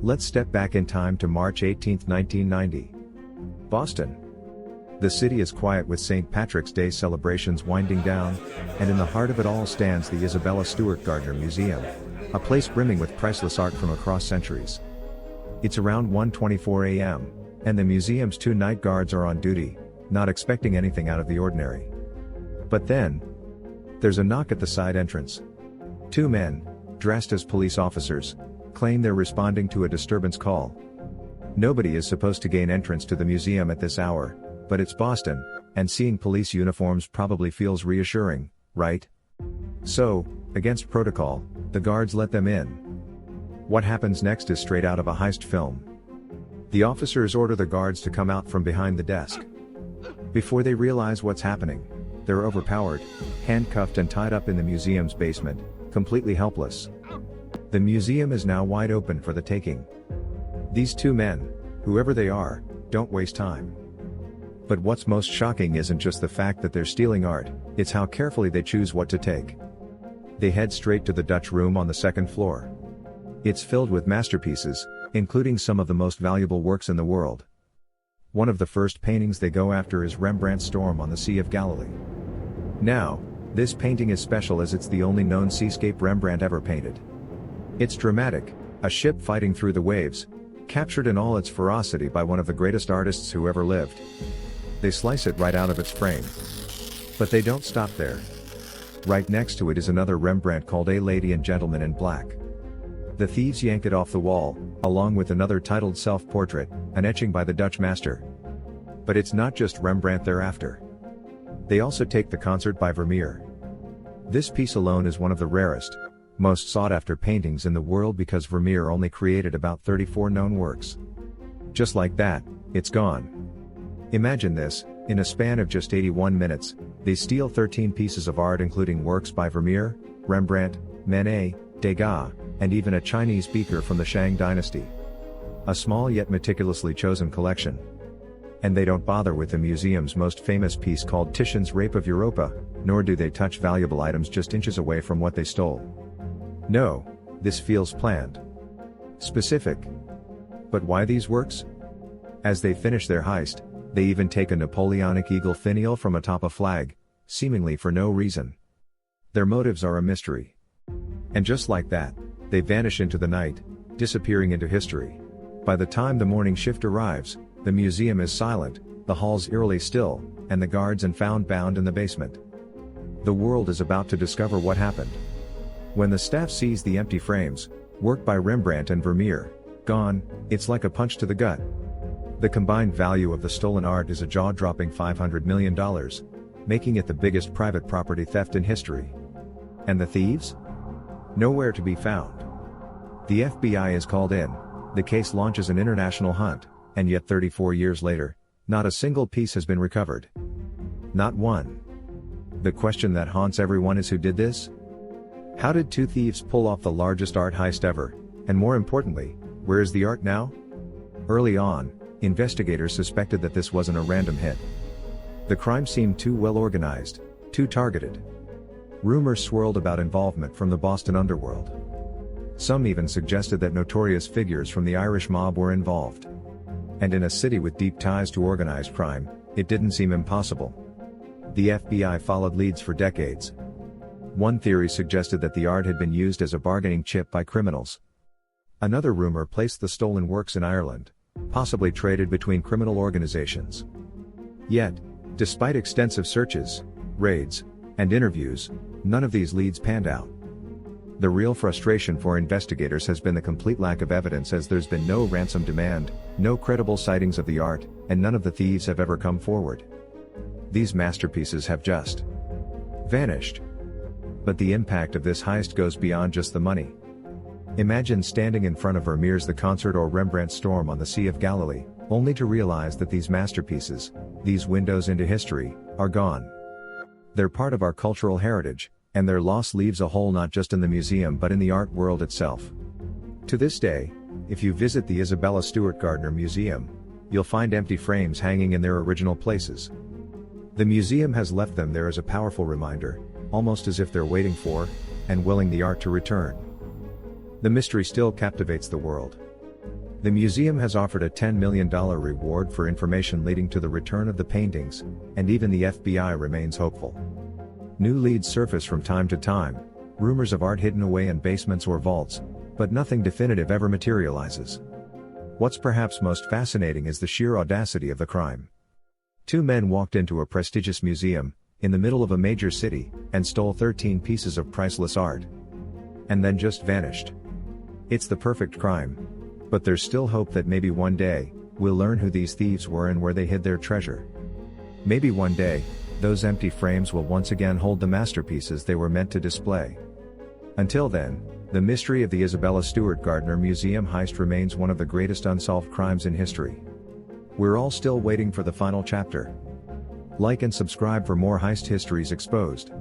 Let's step back in time to March 18, 1990. Boston. The city is quiet with St. Patrick's Day celebrations winding down, and in the heart of it all stands the Isabella Stewart Gardner Museum, a place brimming with priceless art from across centuries. It's around 1:24 a.m., and the museum's two night guards are on duty, not expecting anything out of the ordinary. But then, there's a knock at the side entrance. Two men, dressed as police officers, claim they're responding to a disturbance call. Nobody is supposed to gain entrance to the museum at this hour, but it's Boston, and seeing police uniforms probably feels reassuring, right? So, against protocol, the guards let them in. What happens next is straight out of a heist film. The officers order the guards to come out from behind the desk. Before they realize what's happening, they're overpowered, handcuffed and tied up in the museum's basement, completely helpless. The museum is now wide open for the taking. These two men, whoever they are, don't waste time. But what's most shocking isn't just the fact that they're stealing art, it's how carefully they choose what to take. They head straight to the Dutch room on the second floor. It's filled with masterpieces, including some of the most valuable works in the world. One of the first paintings they go after is Rembrandt's Storm on the Sea of Galilee. Now, this painting is special as it's the only known seascape Rembrandt ever painted. It's dramatic, a ship fighting through the waves, captured in all its ferocity by one of the greatest artists who ever lived. They slice it right out of its frame. But they don't stop there. Right next to it is another Rembrandt called A Lady and Gentleman in Black. The thieves yank it off the wall, along with another titled Self-Portrait, an etching by the Dutch master. But it's not just Rembrandt they're after. They also take the Concert by Vermeer. This piece alone is one of the rarest, most sought-after paintings in the world because Vermeer only created about 34 known works. Just like that, it's gone. Imagine this, in a span of just 81 minutes, they steal 13 pieces of art including works by Vermeer, Rembrandt, Manet, Degas, and even a Chinese beaker from the Shang dynasty. A small yet meticulously chosen collection. And they don't bother with the museum's most famous piece called Titian's Rape of Europa, nor do they touch valuable items just inches away from what they stole. No, this feels planned. Specific. But why these works? As they finish their heist, they even take a Napoleonic eagle finial from atop a flag, seemingly for no reason. Their motives are a mystery. And just like that, they vanish into the night, disappearing into history. By the time the morning shift arrives, the museum is silent, the hall's eerily still, and the guards and found bound in the basement. The world is about to discover what happened. When the staff sees the empty frames, work by Rembrandt and Vermeer, gone, it's like a punch to the gut. The combined value of the stolen art is a jaw-dropping $500 million, making it the biggest private property theft in history. And the thieves? Nowhere to be found. The FBI is called in, the case launches an international hunt, and yet 34 years later, not a single piece has been recovered. Not one. The question that haunts everyone is who did this? How did two thieves pull off the largest art heist ever, and more importantly, where is the art now? Early on, investigators suspected that this wasn't a random hit. The crime seemed too well organized, too targeted. Rumors swirled about involvement from the Boston underworld. Some even suggested that notorious figures from the Irish mob were involved. And in a city with deep ties to organized crime, it didn't seem impossible. The FBI followed leads for decades. One theory suggested that the art had been used as a bargaining chip by criminals. Another rumor placed the stolen works in Ireland, possibly traded between criminal organizations. Yet, despite extensive searches, raids, and interviews, none of these leads panned out. The real frustration for investigators has been the complete lack of evidence, as there's been no ransom demand, no credible sightings of the art, and none of the thieves have ever come forward. These masterpieces have just vanished. But the impact of this heist goes beyond just the money. Imagine standing in front of Vermeer's The Concert or Rembrandt's Storm on the Sea of Galilee, only to realize that these masterpieces, these windows into history, are gone. They're part of our cultural heritage, and their loss leaves a hole not just in the museum but in the art world itself. To this day, if you visit the Isabella Stewart Gardner Museum, you'll find empty frames hanging in their original places. The museum has left them there as a powerful reminder, almost as if they're waiting for, and willing the art to return. The mystery still captivates the world. The museum has offered a $10 million reward for information leading to the return of the paintings, and even the FBI remains hopeful. New leads surface from time to time, rumors of art hidden away in basements or vaults, but nothing definitive ever materializes. What's perhaps most fascinating is the sheer audacity of the crime. Two men walked into a prestigious museum, in the middle of a major city, and stole 13 pieces of priceless art. And then just vanished. It's the perfect crime. But there's still hope that maybe one day, we'll learn who these thieves were and where they hid their treasure. Maybe one day, those empty frames will once again hold the masterpieces they were meant to display. Until then, the mystery of the Isabella Stewart Gardner Museum heist remains one of the greatest unsolved crimes in history. We're all still waiting for the final chapter. Like and subscribe for more heist histories exposed.